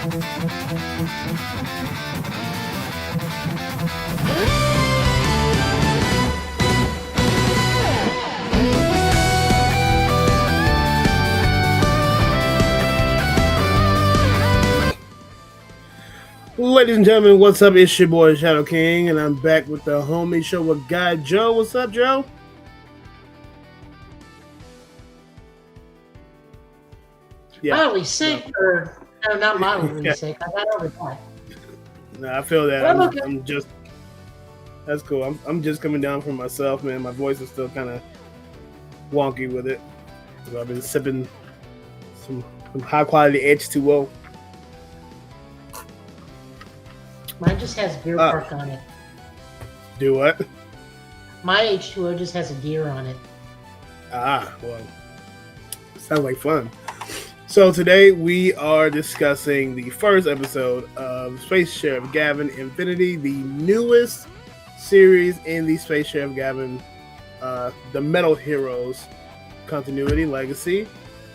Ladies and gentlemen, what's up? It's your boy Shadow King, and I'm back with the homie show with Guy Joe. What's up, Joe? Yeah. Mildly sick, no. Or no, not mildly sick. I got over that. No, I feel that. Okay. I'm just. That's cool. I'm just coming down from myself, man. My voice is still kind of wonky with it. So I've been sipping some high quality H2O. Mine just has deer bark on it. Do what? My H2O just has a deer on it. Ah, well, sounds like fun. So today we are discussing the first episode of Space Sheriff Gavan Infinity, the newest series in the Space Sheriff Gavan, the Metal Heroes continuity legacy.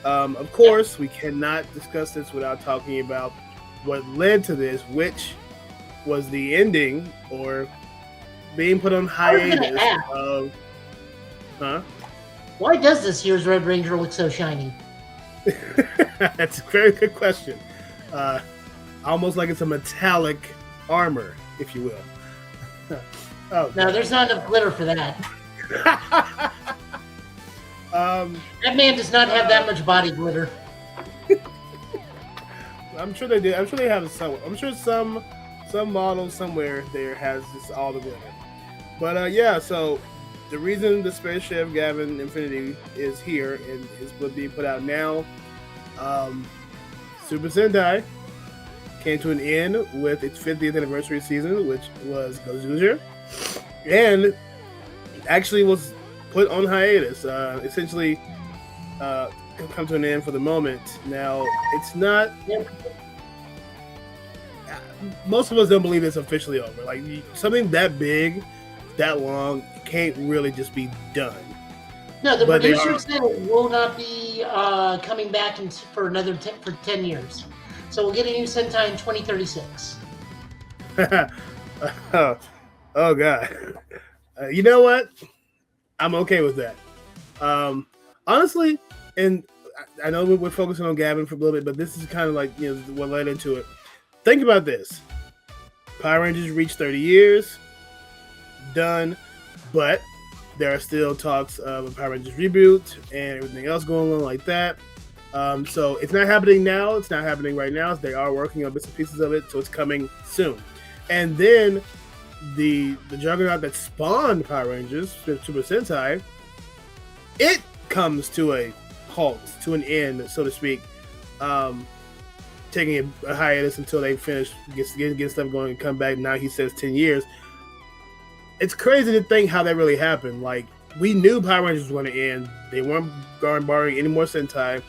Of course, we cannot discuss this without talking about what led to this, which was the ending or being put on hiatus of... Huh? Why does this year's Red Ranger look so shiny? That's a very good question. Almost like it's a metallic armor, if you will. Oh, no, there's not enough glitter for that. That man does not have that much body glitter. I'm sure they did. I'm sure they have some. I'm sure some model somewhere there has just all the glitter. But yeah, so the reason the Space Sheriff Gavan Infinity is here and is being put out now, Super Sentai came to an end with its 50th anniversary season, which was Gozuger, and actually was put on hiatus. Essentially, come to an end for the moment. Now, it's not. Most of us don't believe it's officially over. Like something that big, that long, can't really just be done. No, the producer said it will not be coming back for another 10 years. So we'll get a new Sentai in 2036. Oh God! You know what? I'm okay with that. Honestly, and I know we're focusing on Gavan for a little bit, but this is kind of like what led into it. Think about this. Power Rangers reached 30 years. Done. But there are still talks of a Power Rangers reboot and everything else going on like that. So it's not happening now. It's not happening right now. They are working on bits and pieces of it, so it's coming soon. And then the juggernaut that spawned Power Rangers, Super Sentai, it comes to a halt, to an end, so to speak. Taking a hiatus until they finish, get stuff going and come back. Now he says 10 years. It's crazy to think how that really happened. Like, we knew Power Rangers was going to end. They weren't borrowing any more Sentai.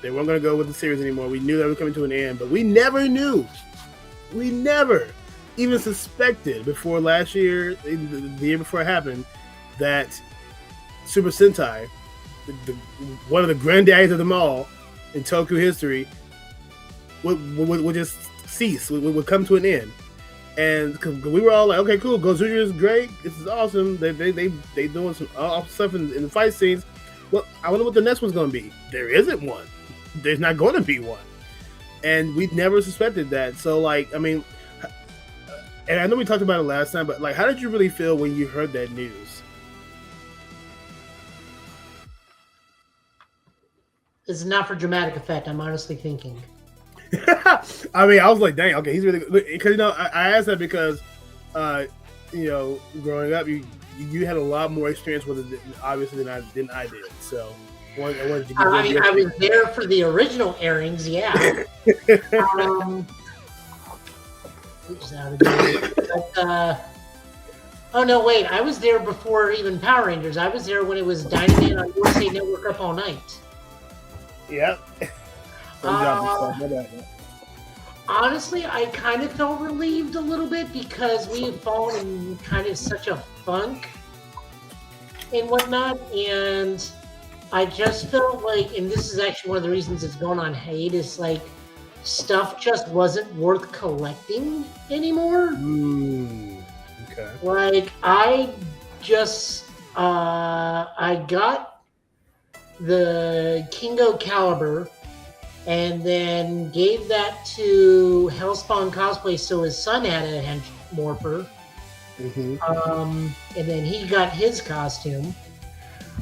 They weren't going to go with the series anymore. We knew they were coming to an end, but we never knew. We never even suspected before last year, the year before it happened, that Super Sentai, one of the granddaddies of them all in Toku history, would just cease, would come to an end. And we were all like, okay, cool, Gozuger is great, this is awesome, they doing some awesome stuff in the fight scenes. Well, I wonder what the next one's going to be. There isn't one. There's not going to be one. And we never suspected that. So, like, I mean, and I know we talked about it last time, but, like, how did you really feel when you heard that news? This is not for dramatic effect, I'm honestly thinking. I mean, I was like, dang, okay, he's really good. Because, I asked that because, growing up, you had a lot more experience with it, obviously, than I did. So, I was there for the original airings, yeah. Oh, no, wait, I was there before even Power Rangers. I was there when it was Dynamite on USA Network Up All Night. Yep. Honestly, I kind of felt relieved a little bit because we had fallen in kind of such a funk and whatnot, and I just felt like, and this is actually one of the reasons it's going on hiatus, like stuff just wasn't worth collecting anymore. Okay. Like I got the Kingo Caliber and then gave that to Hellspawn Cosplay so his son had a hench morpher. And then he got his costume.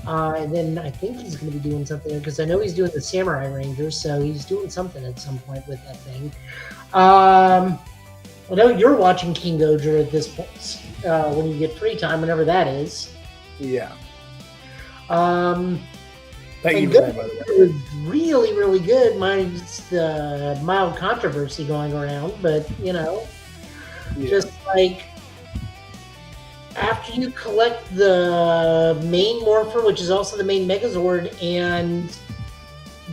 And then I think he's going to be doing something because I know he's doing the Samurai Ranger, so he's doing something at some point with that thing. I know you're watching King Goger at this point when you get free time, whenever that is. Yeah. Thank you for that, by the way. It was really, really good. Minus the mild controversy going around, but just like after you collect the main Morpher, which is also the main Megazord, and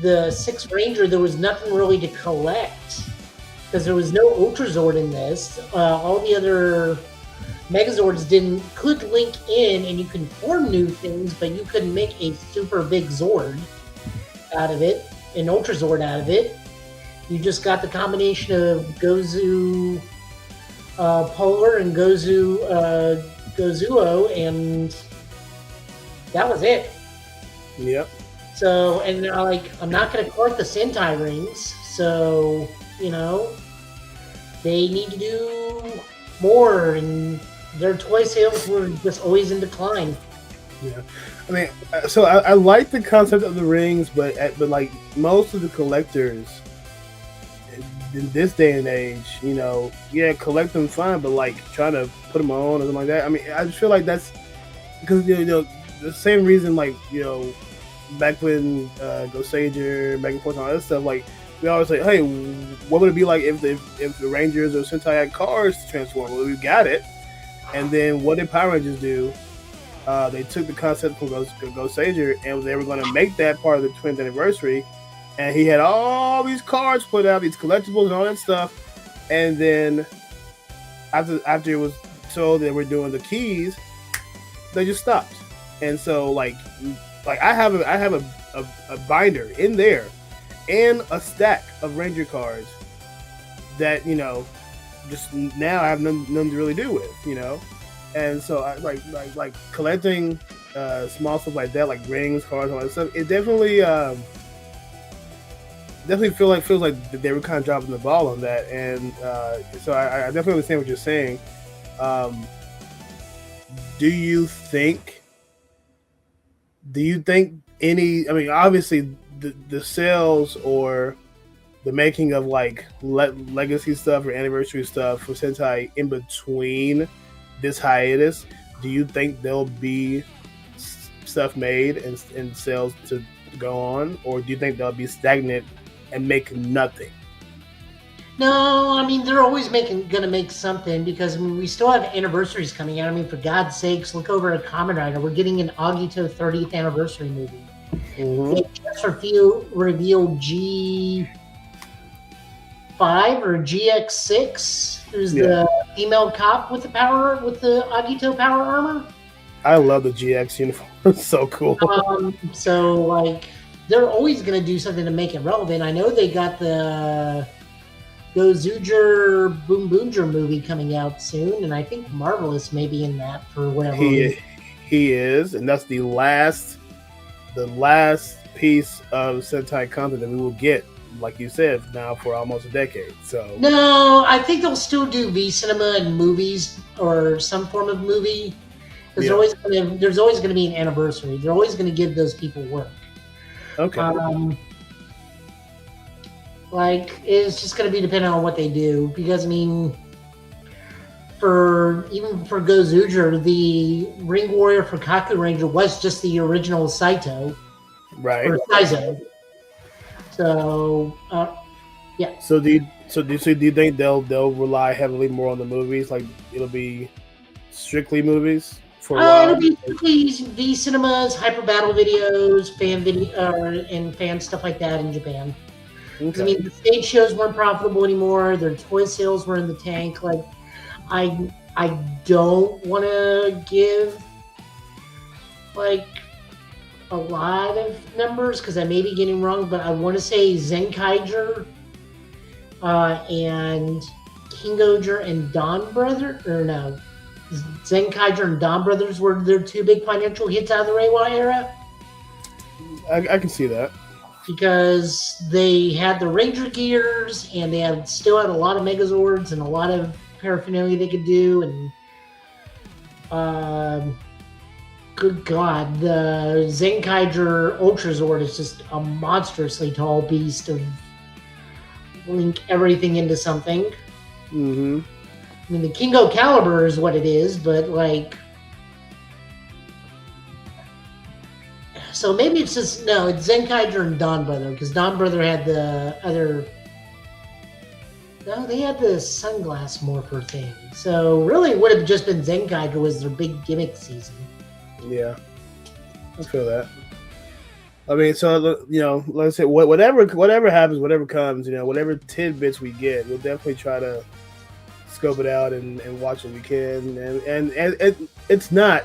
the 6th Ranger, there was nothing really to collect because there was no Ultrazord in this. All the other Megazords could link in, and you can form new things, but you couldn't make a super big Zord out of it, an Ultrazord out of it. You just got the combination of Gozu Polar and Gozuo, and that was it. Yep. So, and I'm not going to collect the Sentai rings, so they need to do more, and their toy sales were just always in decline. Yeah, I mean, so I like the concept of the rings, but like most of the collectors in this day and age, collect them fine, but like trying to put them on or something like that. I mean, I just feel like that's because the same reason, like back when Go Sager, back and forth, and all that stuff, like we always say, hey, what would it be like if the Rangers or Sentai had cars to transform? Well, we got it. And then what did Power Rangers do? They took the concept from Go Sager, and they were going to make that part of the 20th anniversary. And he had all these cards put out, these collectibles and all that stuff. And then after it was told that we're doing the keys, they just stopped. And so like I have a binder in there and a stack of Ranger cards that just now I have nothing to really do with, and so I like collecting small stuff like that, like rings, cards, all that stuff. It definitely feels like they were kind of dropping the ball on that, and so I definitely understand what you're saying. Do you think any? I mean, obviously the sales or the making of like legacy stuff or anniversary stuff for Sentai in between this hiatus, do you think there'll be stuff made and sales to go on, or do you think they'll be stagnant and make nothing? No, I mean they're always gonna make something because we still have anniversaries coming out. I mean, for God's sakes, look over at Kamen Rider. We're getting an Agito 30th anniversary movie. They just revealed G5 or GX6, who's the female cop with the Agito power armor. I love the GX uniform. It's so cool. So like they're always going to do something to make it relevant. I know they got the Gozuger Boom Boonger movie coming out soon, and I think Marvelous may be in that for whatever reason. He is, and that's the last piece of Sentai content that we will get, like you said, now for almost a decade. So no, I think they'll still do V cinema and movies or some form of movie. There's always going to be an anniversary. They're always going to give those people work. Okay. Like it's just going to be dependent on what they do, because I mean, for Gozuger, the Ring Warrior for Kaku Ranger was just the original Saito, right? Or Saizo. So, yeah. So do you think they'll rely heavily more on the movies? Like it'll be strictly movies for a while? It'll be strictly V cinemas, hyper battle videos, fan video, and fan stuff like that in Japan. Okay. I mean, the stage shows weren't profitable anymore. Their toy sales were in the tank. Like, I don't want to give like a lot of numbers because I may be getting wrong, but I want to say Zenkaiger and Kingoger and Don Brother, or no, Zenkaiger and Don Brothers were their two big financial hits out of the Reiwa era. I can see that. Because they had the Ranger gears and they still had a lot of Megazords and a lot of paraphernalia they could do. And good God, the Zenkaiger Ultrazord is just a monstrously tall beast of link everything into something. Mm-hmm. I mean, the Kingo Caliber is what it is, but like. So maybe it's just, no, it's Zenkaiger and Don Brother, because Don Brother had the other. No, they had the sunglass morpher thing. So really, it would have just been Zenkaiger was their big gimmick season. Yeah, I feel that. I mean, so let's say whatever happens, whatever comes, whatever tidbits we get, we'll definitely try to scope it out and watch what we can. And it's not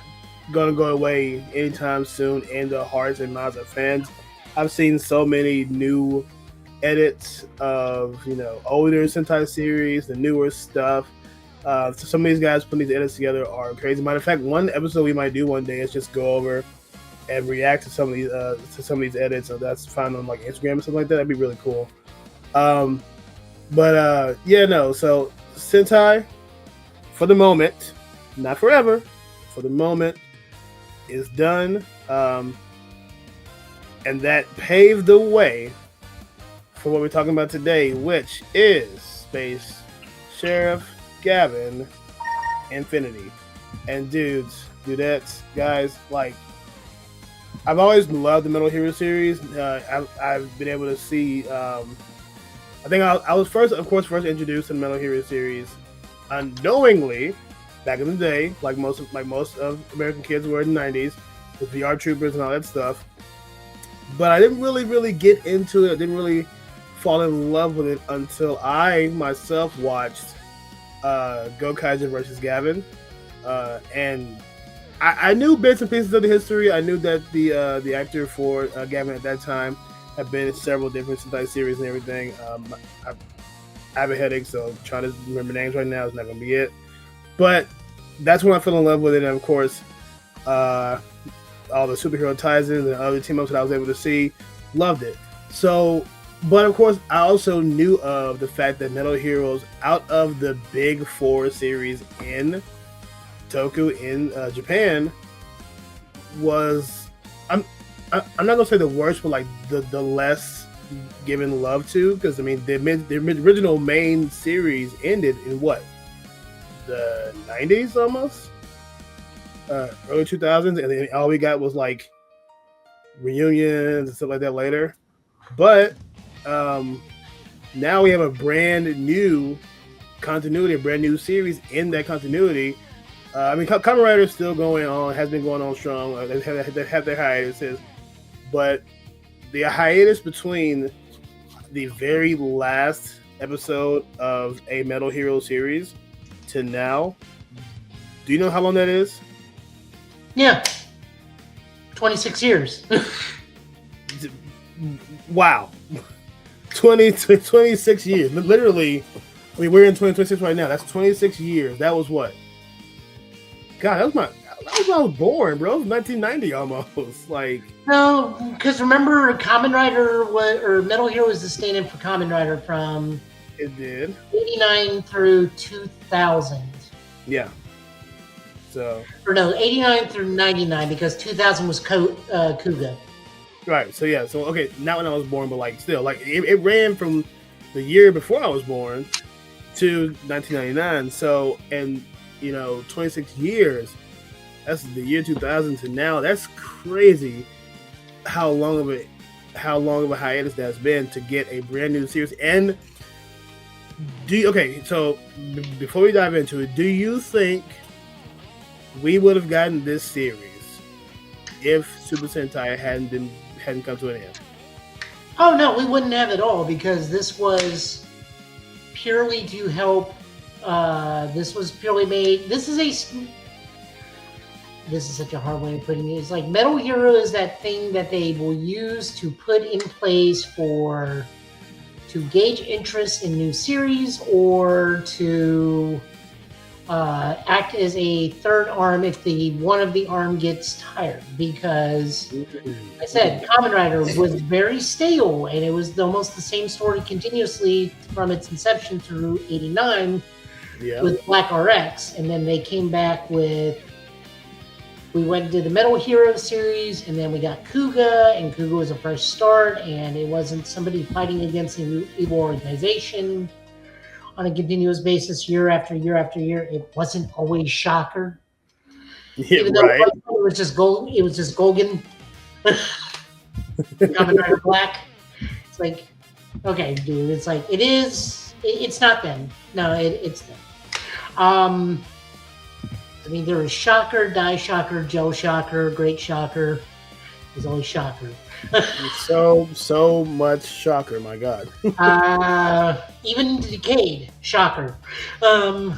going to go away anytime soon in the hearts and minds of fans. I've seen so many new edits of older Sentai series, the newer stuff. So some of these guys putting these edits together are crazy. Matter of fact, one episode we might do one day is just go over and react to some of these edits. So that's found on like Instagram and something like that. That'd be really cool. So Sentai, for the moment, not forever, for the moment, is done, and that paved the way for what we're talking about today, which is Space Sheriff Gavan Infinity. And dudettes, guys, like, I've always loved the Metal Hero series. I've been able to see. I think I was first introduced to the Metal Hero series unknowingly back in the day, like most of American kids were in the 90s, with VR Troopers and all that stuff. But I didn't really get into it. I didn't really fall in love with it until I myself watched Gokaiger vs. Gavan. And I knew bits and pieces of the history. I knew that the actor for Gavan at that time had been in several different Sentai series and everything. I have a headache, so trying to remember names right now is not going to be it. But that's when I fell in love with it, and of course, all the superhero ties-ins and other team-ups that I was able to see, loved it. So, but of course, I also knew of the fact that Metal Heroes, out of the big four series in Toku in Japan, was I'm not gonna say the worst, but like the less given love to, because I mean the original main series ended in what? The 90s almost, early 2000s, and then all we got was like reunions and stuff like that later. But now we have a brand new continuity, a brand new series in that continuity. I mean, Kamen Rider is still going on, has been going on strong. They have their hiatuses, but the hiatus between the very last episode of a Metal Hero series to now, do you know how long that is? Yeah, 26 years. Wow. 26 years. Literally, I mean, we're in 2026 right now. That's 26 years. That was what? God, that was when I was born, bro. It was 1990 almost. Like, no, because remember, Kamen Rider or Metal Hero was the stand-in for Kamen Rider from it did 89 through 2000. Yeah. So. Or no, 89 through 99, because 2000 was Kuga. Right. So yeah. So okay, not when I was born, but like still, like it ran from the year before I was born to 1999. So, and 26 years. That's the year 2000 to now. That's crazy. How long of a hiatus that's been to get a brand new series. And so before we dive into it, do you think we would have gotten this series if Super Sentai hadn't come to an end? Oh no, we wouldn't have at all, because this was purely to help. This was purely made. This is such a hard way of putting it. It's like Metal Hero is that thing that they will use to put in place to to gauge interest in new series or to act as a third arm if one of the arm gets tired. Because, like I said, Kamen Rider was very stale, and it was almost the same story continuously from its inception through '89 with Black RX, and then they came back with. We went to the Metal Hero series, and then we got Kuga, and Kuga was a fresh start, and it wasn't somebody fighting against an evil organization on a continuous basis year after year after year. It wasn't always Shocker. Yeah, even though it was just Gold. It was just Golgan. Kamen Rider Black. It's like, okay, dude. It's like it is. It's not them. No, it's them. I mean, there was Shocker, Die Shocker, Joe Shocker, Great Shocker. There's always Shocker. so much Shocker, my God. Even Decade, Shocker. So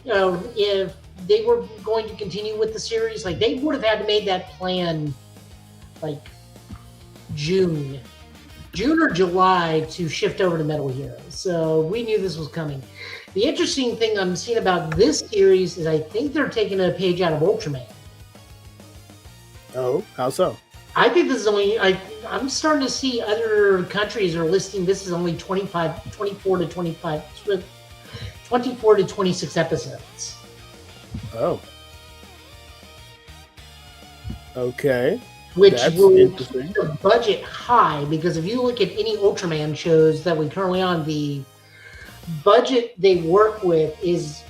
no, if they were going to continue with the series, like they would have had to make that plan, like June or July to shift over to Metal Hero. So we knew this was coming. The interesting thing I'm seeing about this series is I think they're taking a page out of Ultraman. Oh, how so? I think this is only, I'm starting to see other countries are listing this is only 24 to 26 episodes. Oh. Okay. Which will keep the budget high, because if you look at any Ultraman shows that we currently on, the budget they work with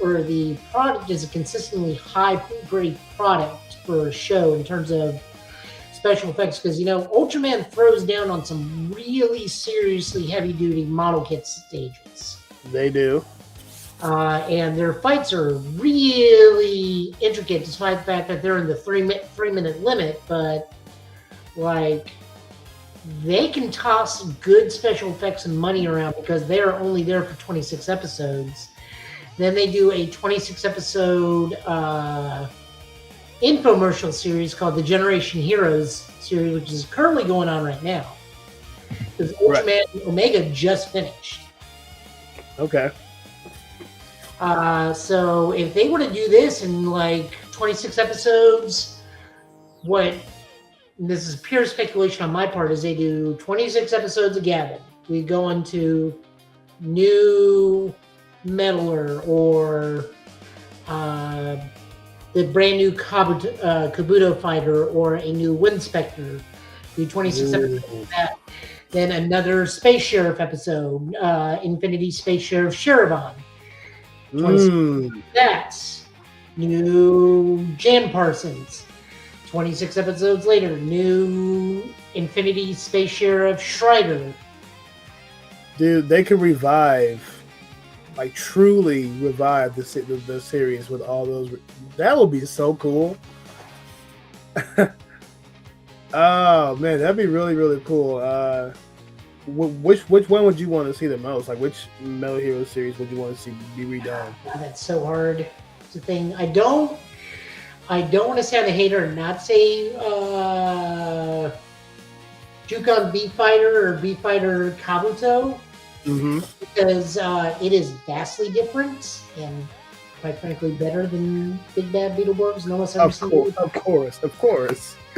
or the product is a consistently high grade product for a show in terms of special effects. Because, Ultraman throws down on some really seriously heavy duty model kit stages. They do. And their fights are really intricate, despite the fact that they're in the 3 minute limit, but like they can toss good special effects and money around because they're only there for 26 episodes. Then they do a 26 episode infomercial series called the Generation Heroes series, which is currently going on right now. Because Ultraman Omega just finished. Okay. So if they were to do this in like 26 episodes, this is pure speculation on my part, is they do 26 episodes of Gavan. We go into new Metaler or the brand new Kabuto fighter or a new Wind Spectre. Do 26 episodes of that. Then another Space Sheriff episode, Infinity Space Sheriff Gavan. That's new Jan Parsons. 26 episodes later, new Infinity Space Sheriff Strider. Dude, they could truly revive the series with all those. That would be so cool. Oh man, that'd be really, really cool. Which one would you want to see the most? Like, which Metal Hero series would you want to see be redone? God, that's so hard. It's the thing. I don't want to sound a hater and not say Jukon B-Fighter or B-Fighter Kabuto, because it is vastly different and quite frankly better than Big Bad Beetleborgs and almost every single. Of course.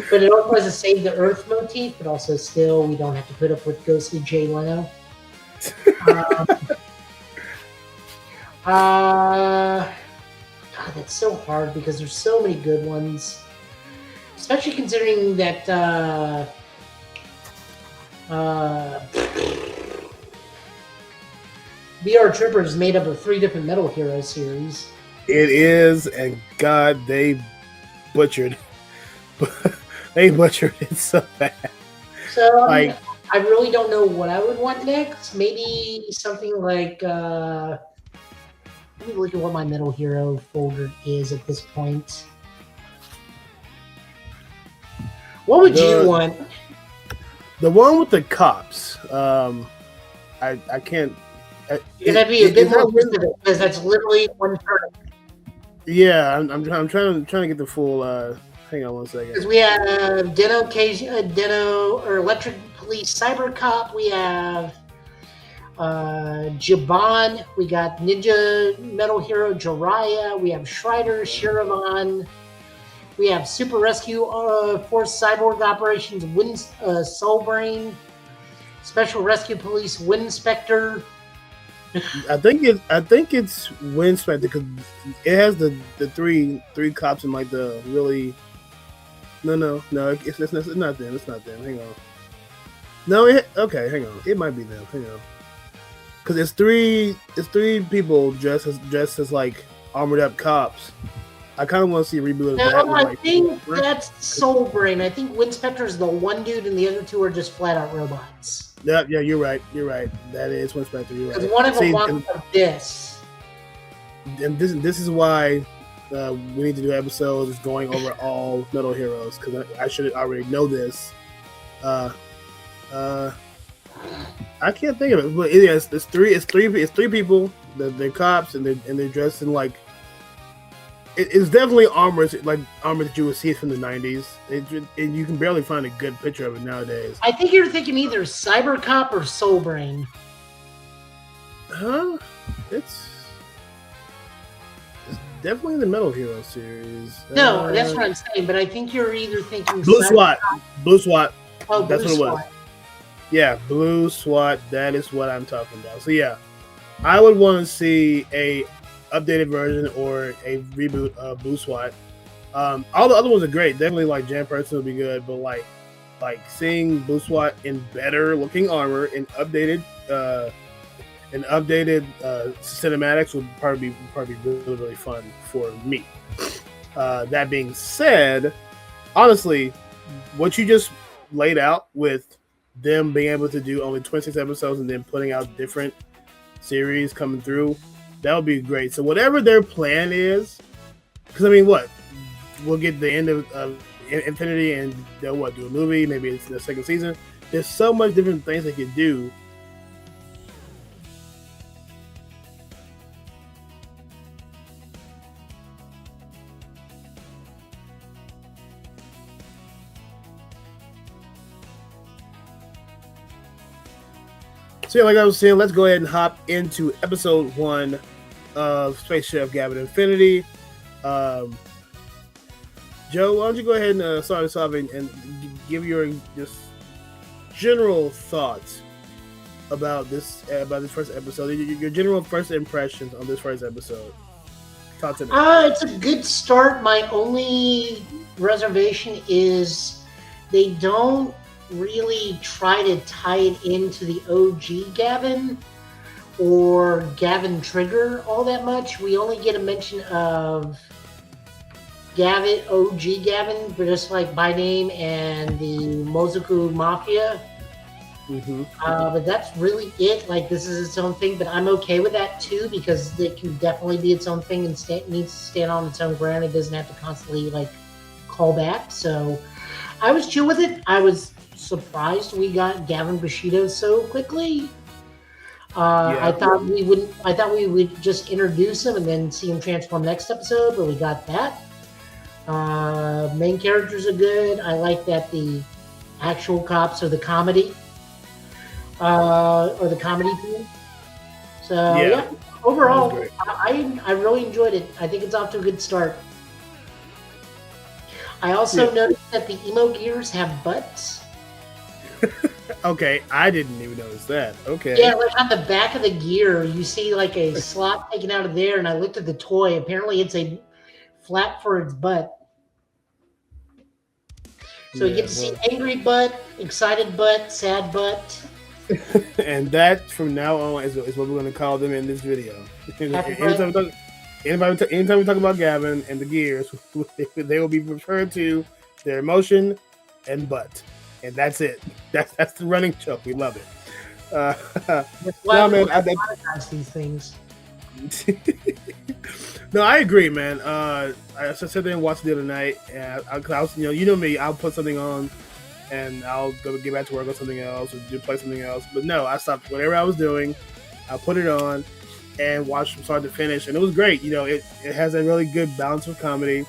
But it also has a Save the Earth motif, but also still we don't have to put up with ghostly Jay Leno. God, that's so hard because there's so many good ones, especially considering that VR Trooper is made up of 3 different Metal Hero series. It is, and God, they butchered it so bad. So I really don't know what I would want next. Maybe something like let me look at what my Metal Hero folder is at this point. What would you want? The one with the cops. I can't. That'd be a bit more specific because that's literally one turn. Yeah, I'm trying to get the full Hang on one second. Because we have Deno or Electric Police Cyber Cop. We have Jaban. We got Ninja Metal Hero Jiraiya. We have Shrider, Shiravan. We have Super Rescue Force Cyborg Operations Soulbrain. Special Rescue Police Wind Spectre. I think it's Wind Spectre because it has the three cops in like the really. No. It's not them. It's not them. Hang on. No. Okay. Hang on. It might be them. Hang on. Because it's three people dressed as like armored up cops. I kind of want to see a reboot of that. No, I think that's Soulbrain. I think Wind Spectre is the one dude, and the other two are just flat out robots. Yeah, you're right. That is Wind Spectre. You're right. Because one of them wants this. And this is why we need to do episodes going over all Metal Heroes because I should already know this. I can't think of it, but it's three people. They're cops and they're dressed in like. It's definitely armor that you would see from the 90s. And you can barely find a good picture of it nowadays. I think you're thinking either Cyber Cop or Soulbrain. Huh? It's definitely the Metal Hero series. No, that's what I'm saying. But I think you're either thinking Blue SWAT. Blue SWAT. Oh, that's Blue what it SWAT. was. Yeah, Blue SWAT. That is what I'm talking about. So yeah, I would want to see a updated version or a reboot of Blue SWAT. All the other ones are great. Definitely like Jam Person would be good, but like seeing Blue SWAT in better looking armor and updated cinematics would probably be really fun for me. That being said, honestly, what you just laid out with them being able to do only 26 episodes and then putting out different series coming through, that would be great. So whatever their plan is, because I mean, we'll get the end of Infinity and they'll do a movie, maybe it's the second season. There's so much different things they can do. So yeah, like I was saying, let's go ahead and hop into episode 1 of Space Sheriff Gavan Infinity. Joe, why don't you go ahead and start us off and give your just general thoughts about this first episode, your general first impressions on this first episode. Talk to me. It's a good start. My only reservation is they don't really try to tie it into the OG Gavan or Gavan Trigger all that much. We only get a mention of Gavan, OG Gavan, but just like by name and the Mozoku Mafia. Mm-hmm. But that's really it. Like, this is its own thing, but I'm okay with that too because it can definitely be its own thing and needs to stand on its own ground. It doesn't have to constantly like call back. So I was chill with it. I was surprised we got Gavan Bushido so quickly. I thought we would just introduce him and then see him transform next episode, but we got that. Main characters are good. I like that the actual cops are the comedy. Or the comedy team. So yeah, overall, I really enjoyed it. I think it's off to a good start. I also noticed that the emo gears have butts. Okay, I didn't even notice that. Okay. Yeah, like on the back of the gear, you see like a slot taken out of there, and I looked at the toy. Apparently, it's a flap for its butt. So you get to see angry butt, excited butt, sad butt. And that from now on is what we're going to call them in this video. Anytime we talk about Gavan and the gears, they will be referred to their emotion and butt, and that's it. That's the running joke. We love it. Man, I these things. No, I agree, man. I sat there and watched it the other night, and I was, you know me, I'll put something on. And I'll go get back to work on something else or play something else. But no, I stopped whatever I was doing. I put it on and watched from start to finish. And it was great. You know, it has a really good balance of comedy.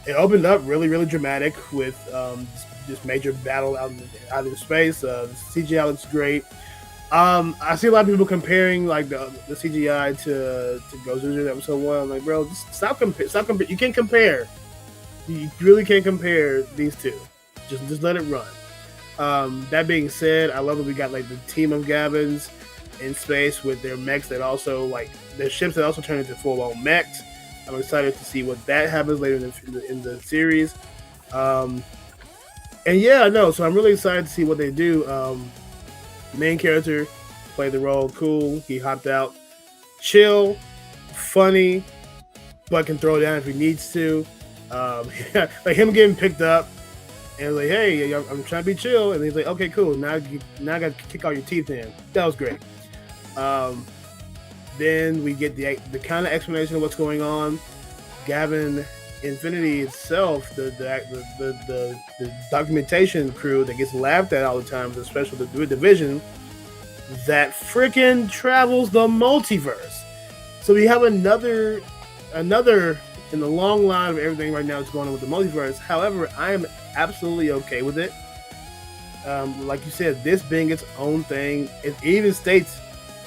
It opened up really, really dramatic with this major battle out in space. The CGI looks great. I see a lot of people comparing like the CGI to Gozu's episode 1. I'm like, bro, just stop compare. You can't compare. You really can't compare these two. Just let it run. That being said, I love that we got like the team of Gavins in space with their mechs that also like their ships that also turn into full-on mechs. I'm excited to see what that happens later in the series. And yeah, no, so I'm really excited to see what they do. Main character played the role cool. He hopped out, chill, funny, but can throw down if he needs to. Like him getting picked up and like, hey, I'm trying to be chill, and he's like, okay, cool. Now I got to kick all your teeth in. That was great. Then we get the kind of explanation of what's going on. Gavan Infinity itself, the documentation crew that gets laughed at all the time, the special division that freaking travels the multiverse. So we have another in the long line of everything right now that's going on with the multiverse. However, I am absolutely okay with it. Like you said, this being its own thing, it even states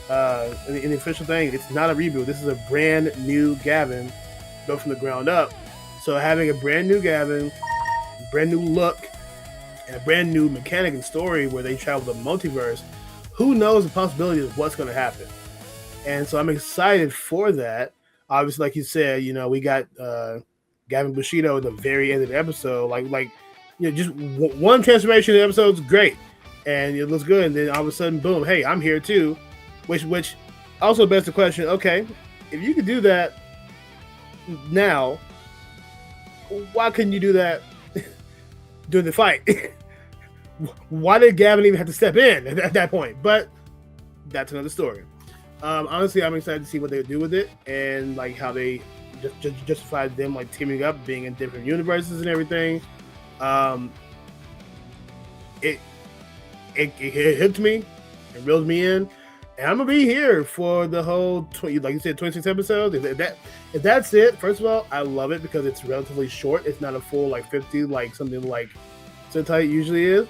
in the official thing, it's not a reboot. This is a brand new Gavan, built from the ground up. So having a brand new Gavan, brand new look, and a brand new mechanic and story where they travel the multiverse, who knows the possibility of what's going to happen. And so I'm excited for that. Obviously, like you said, we got Gavin Bushido at the very end of the episode. Like just one transformation in the episode is great, and it looks good. And then all of a sudden, boom! Hey, I'm here too. Which also begs the question: okay, if you could do that now, why couldn't you do that during the fight? Why did Gavin even have to step in at that point? But that's another story. Honestly, I'm excited to see what they do with it and like how they just justified them like teaming up, being in different universes and everything. It hooked me, it reeled me in, and I'm gonna be here for the whole like you said, 26 episodes. If that's it, first of all, I love it because it's relatively short. It's not a full like 50 like something like Sentai usually is.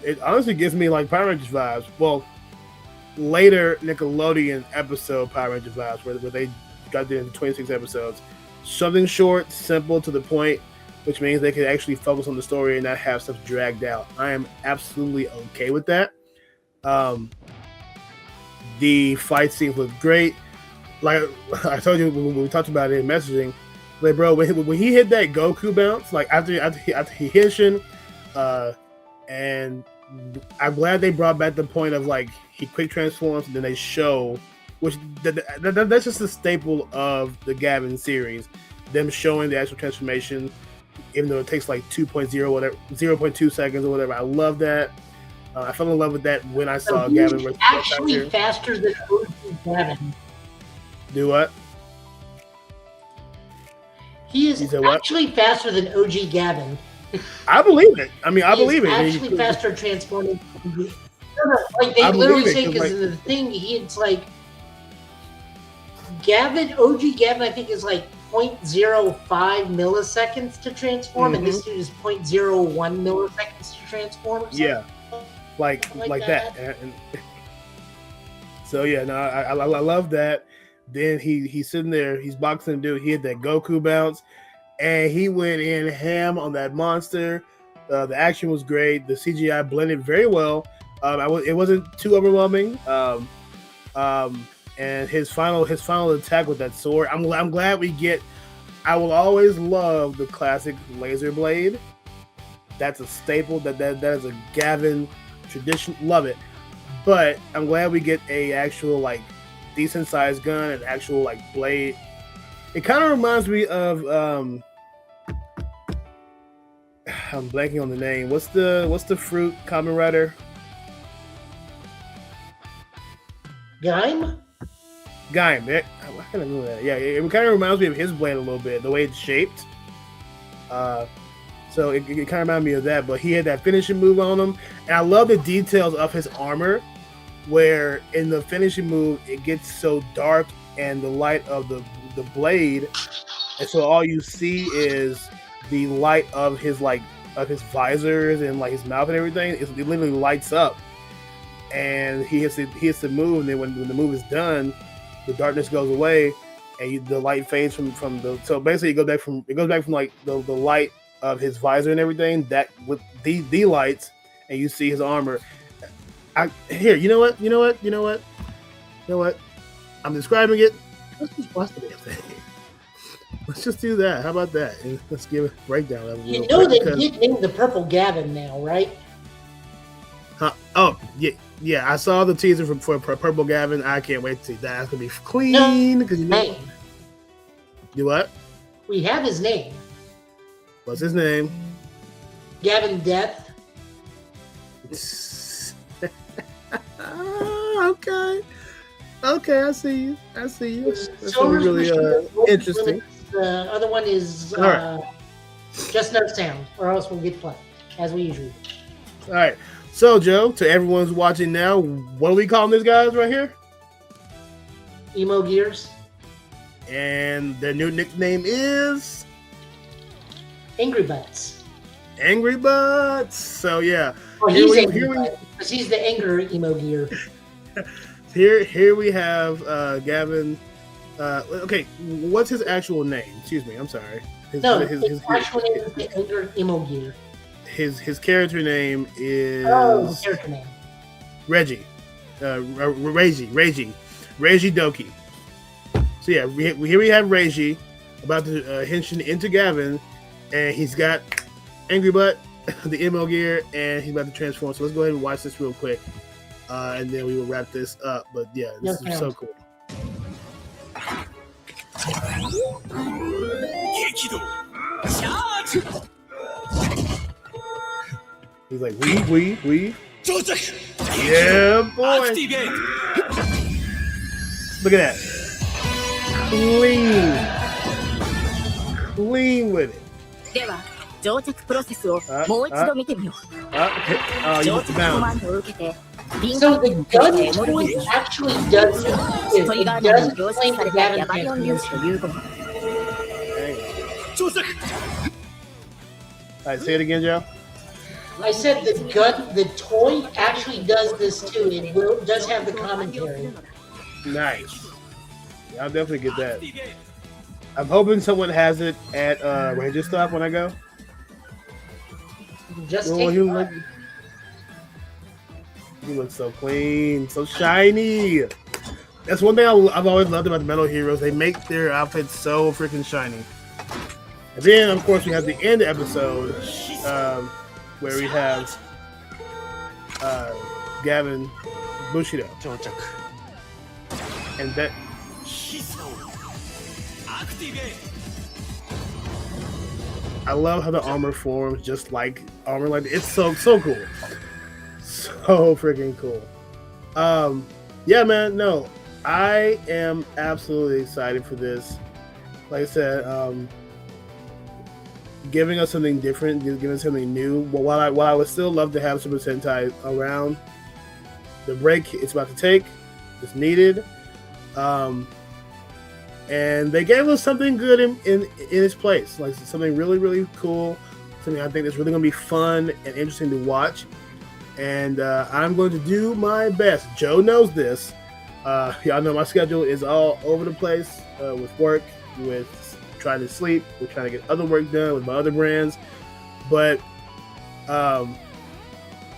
It honestly gives me like Power Rangers vibes. Well, later Nickelodeon episode Power Rangers vibes where they got into 26 episodes. Something short, simple, to the point, which means they can actually focus on the story and not have stuff dragged out. I am absolutely okay with that. The fight scenes look great. Like I told you when we talked about it in messaging, like bro, when he hit that Goku bounce, like after he hit Shin, and I'm glad they brought back the point of like he quick transforms and then they show, which that's just a staple of the Gavan series, them showing the actual transformation, even though it takes like 2.0 whatever 0.2 seconds or whatever. I love that. I fell in love with that when I saw Gavan. He's actually faster than OG Gavan. Do what? He is actually faster than OG Gavan. I believe it. I mean, I believe it. Actually, faster transforming. Like they literally say, because like, the thing, it's like OG Gavan, I think is like 0.05 milliseconds to transform, and this dude is 0.01 milliseconds to transform. Yeah, like that. And so yeah, no, I love that. Then he's sitting there, he's boxing dude. He had that Goku bounce, and he went in ham on that monster. The action was great. The CGI blended very well. It wasn't too overwhelming. And his final attack with that sword. I'm glad we get. I will always love the classic laser blade. That's a staple. That is a Gavan tradition. Love it. But I'm glad we get a actual like decent sized gun, an actual like blade. It kind of reminds me of I'm blanking on the name. What's the fruit Kamen Rider? Gaim? Why can't I remember that? Yeah, it kind of reminds me of his blade a little bit, the way it's shaped. So it kind of reminded me of that. But he had that finishing move on him, and I love the details of his armor, where in the finishing move it gets so dark and the light of the blade, and so all you see is the light of his visors and like his mouth and everything, it literally lights up, and he hits the move, and then when the move is done, the darkness goes away, and the light fades from the. So basically, it goes back from like the light of his visor and everything that with the lights, and you see his armor. You know what? I'm describing it. Let's just watch the damn thing. Let's just do that. How about that? And let's give a breakdown of it. You know they did name the Purple Gavan now, right? Oh, yeah. I saw the teaser for Purple Gavan. I can't wait to see that. That's gonna be clean. Because You what? We have his name. What's his name? Gavan Death. Okay, I see you. That's really interesting. The other one is just no sound, or else we'll get flat, as we usually do. All right. So, Joe, to everyone who's watching now, what are we calling these guys right here? Emo Gears. And their new nickname is? Angry Butts. Angry Butts. So, yeah. Well, he's because he's the anger emo gear. Here we have Gavan. Okay, what's his actual name? Excuse me, I'm sorry. His actual name is the anger emo gear. His character name is character name. Reggie. Reggie Doki. So yeah, here we have Reggie about to hench into Gavan, and he's got Angry Butt, the emo gear, and he's about to transform. So let's go ahead and watch this real quick, and then we will wrap this up. But yeah, this is so cool. He's like, we. Yeah, boy. Look at that. Clean with it. では乗着プロセスをもう一度見てみよう。乗着コマンドを受けて So the gun toy actually does it. It does claim the Gavan transformation. Alright, say it again, Joe. I said the toy actually does this too. It does have the commentary. Nice. Yeah, I'll definitely get that. I'm hoping someone has it at Ranger Stop when I go. Just he looks so clean, so shiny. That's one thing I've always loved about the Metal Heroes. They make their outfits so freaking shiny. And then, of course, we have the end episode where we have Gavan Bushido. And that... I love how the armor forms just like armor. Like it's so cool. So freaking cool. Yeah, man. No, I am absolutely excited for this. Like I said, giving us something different, giving us something new. While I would still love to have Super Sentai around, the break it's about to take is needed. And they gave us something good in its place, like something really, really cool. Something I think that's really going to be fun and interesting to watch. And I'm going to do my best. Joe knows this. Y'all know my schedule is all over the place with work, with trying to sleep, with trying to get other work done with my other brands. But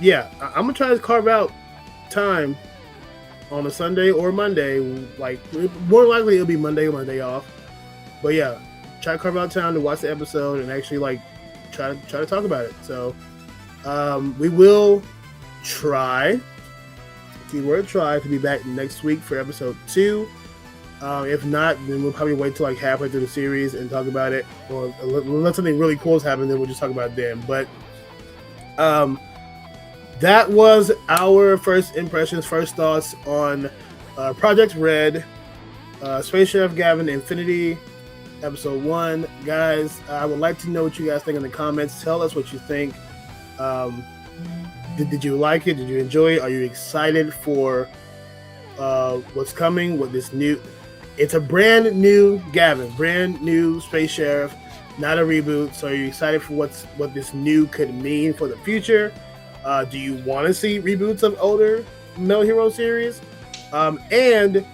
yeah, I'm going to try to carve out time on a Sunday or Monday. Like more likely it'll be Monday or my day off. But yeah, try to carve out time to watch the episode and actually like try to talk about it. So we will try, keyword try, to be back next week for episode 2. If not, then we'll probably wait till like halfway through the series and talk about it, or unless something really cool has happened, then we'll just talk about it then. But that was our first impressions, first thoughts on Project R.E.D, Space Sheriff Gavan Infinity, episode 1. Guys, I would like to know what you guys think in the comments. Tell us what you think. Did you like it? Did you enjoy it? Are you excited for what's coming with this new... It's a brand new Gavan, brand new Space Sheriff. not a reboot. So are you excited for what this new could mean for the future? Do you want to see reboots of older Metal Hero series? And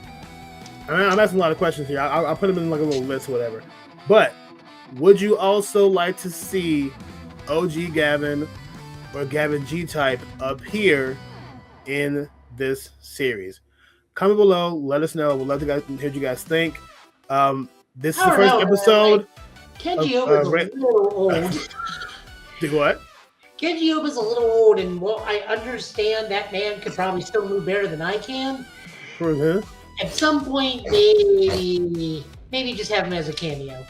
I'm asking a lot of questions here. I'll put them in like a little list or whatever. But would you also like to see OG Gavin or Gavin G-Type appear in this series? Comment below. Let us know. We'd love to hear what you guys think. This is the first episode. Kenji Oba's a little old. Do what? Kenji Oba's a little old, and well, I understand that man could probably still move better than I can. Mm-hmm. At some point, maybe just have him as a cameo.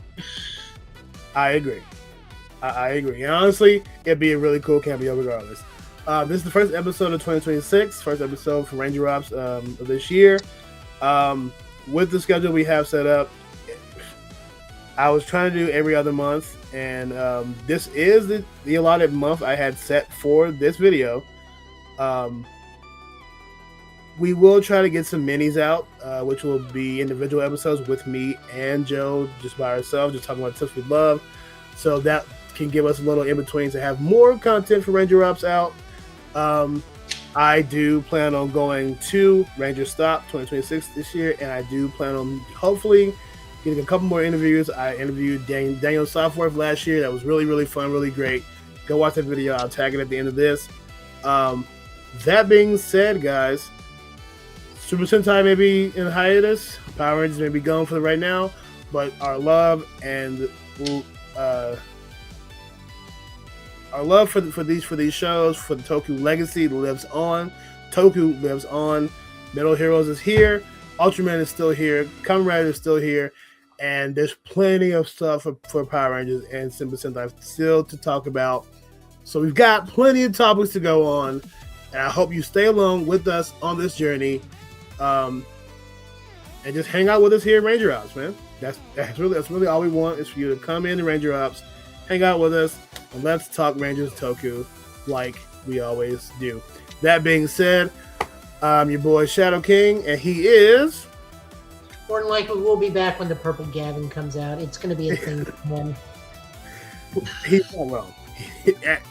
I agree. I agree. And honestly, it'd be a really cool cameo regardless. This is the first episode of 2026, first episode for Ranger Ops of this year. With the schedule we have set up, I was trying to do every other month, and this is the allotted month I had set for this video. We will try to get some minis out, which will be individual episodes with me and Joe, just by ourselves, just talking about tips we love. So that can give us a little in between to have more content for Ranger Ops out. I do plan on going to Ranger Stop 2026 this year, and I do plan on hopefully getting a couple more interviews. I interviewed Daniel Softworth last year. That was really, really fun, really great. Go watch that video. I'll tag it at the end of this. That being said, guys, Super Sentai may be in hiatus. Power Rangers may be gone for right now, but our love and our love for these shows, for the Toku legacy lives on. Toku lives on. Metal Heroes is here. Ultraman is still here. Kamen Rider is still here. And there's plenty of stuff for Power Rangers and Super Sentai still to talk about. So we've got plenty of topics to go on. And I hope you stay along with us on this journey. And just hang out with us here at Ranger Ops, man. That's really all we want is for you to come in to Ranger Ops, hang out with us, and let's talk Rangers Toku like we always do. That being said, I'm your boy Shadow King, and he is. More than likely, we'll be back when the Purple Gavin comes out. It's going to be a thing then. He's not wrong.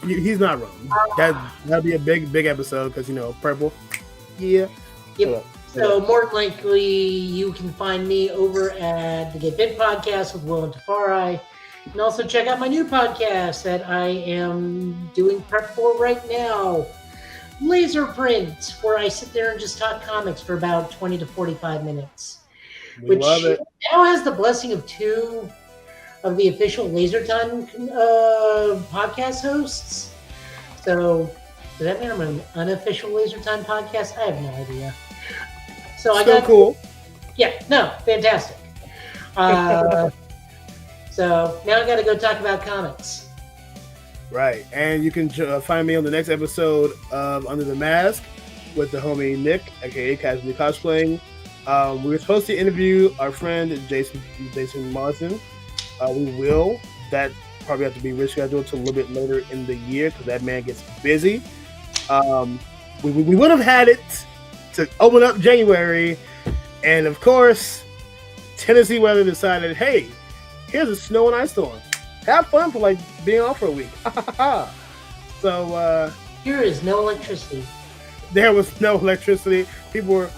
He's not wrong. That'll be a big episode because purple. Yeah. Yep. So more than likely, you can find me over at the Get Bit Podcast with Will and Tafari. And also check out my new podcast that I am doing prep for right now, Laser Print, where I sit there and just talk comics for about 20 to 45 minutes. We love it. Now has the blessing of 2 of the official LaserTime podcast hosts. So does that mean I'm an unofficial LaserTime podcast? I have no idea. So I got cool. Yeah, no, fantastic. So now I got to go talk about comics. Right, and you can find me on the next episode of Under the Mask with the homie Nick, aka Casually Cosplaying. We were supposed to interview our friend Jason Martin. We will. That probably have to be rescheduled to a little bit later in the year because that man gets busy. We would have had it to open up January, and of course, Tennessee weather decided, hey, here's a snow and ice storm. Have fun for being off for a week. So here is no electricity. There was no electricity. People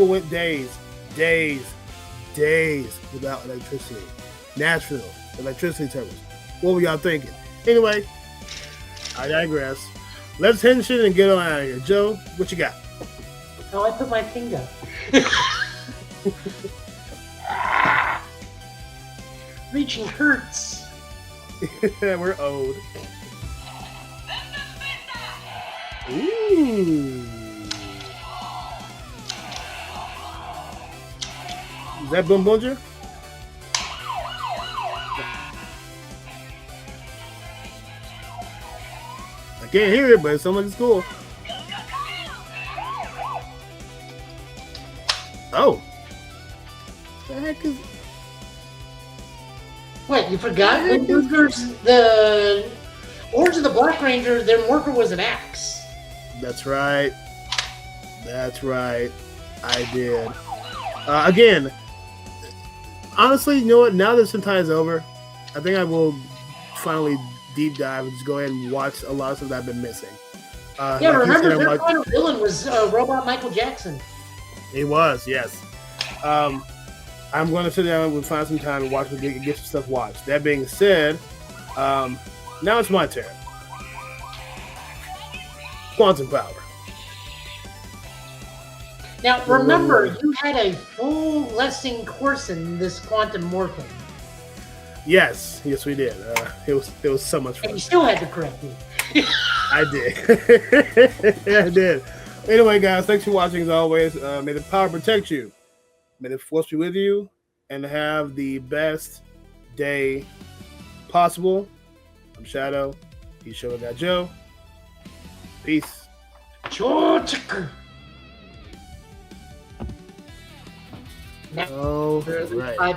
went days without electricity. Nashville, electricity terminals. What were y'all thinking? Anyway, I digress. Let's hinge it and get on out of here. Joe, what you got? Oh, I put my finger. Reaching hurts. We're old. Ooh. Is that Boom Boomja? I can't hear it, but it sounds like it's cool. Oh. The heck is... What, you forgot? The Orange of the Black Ranger, their morpher was an axe. That's right. I did. Again, honestly, you know what? Now that Sentai is over, I think I will finally deep dive and just go ahead and watch a lot of stuff that I've been missing. Yeah, remember their final villain was Robot Michael Jackson. He was, yes. I'm going to sit down and find some time and watch, get some stuff watched. That being said, now it's my turn. Quantum power. Now, remember, you had a full lesson course in this quantum morphing. Yes, we did. It was so much fun. And you still had to correct me. I did. I did. Anyway, guys, thanks for watching as always. May the power protect you. May the force be with you. And have the best day possible. I'm Shadow. He's Show Got Joe. Peace. Now, oh, right.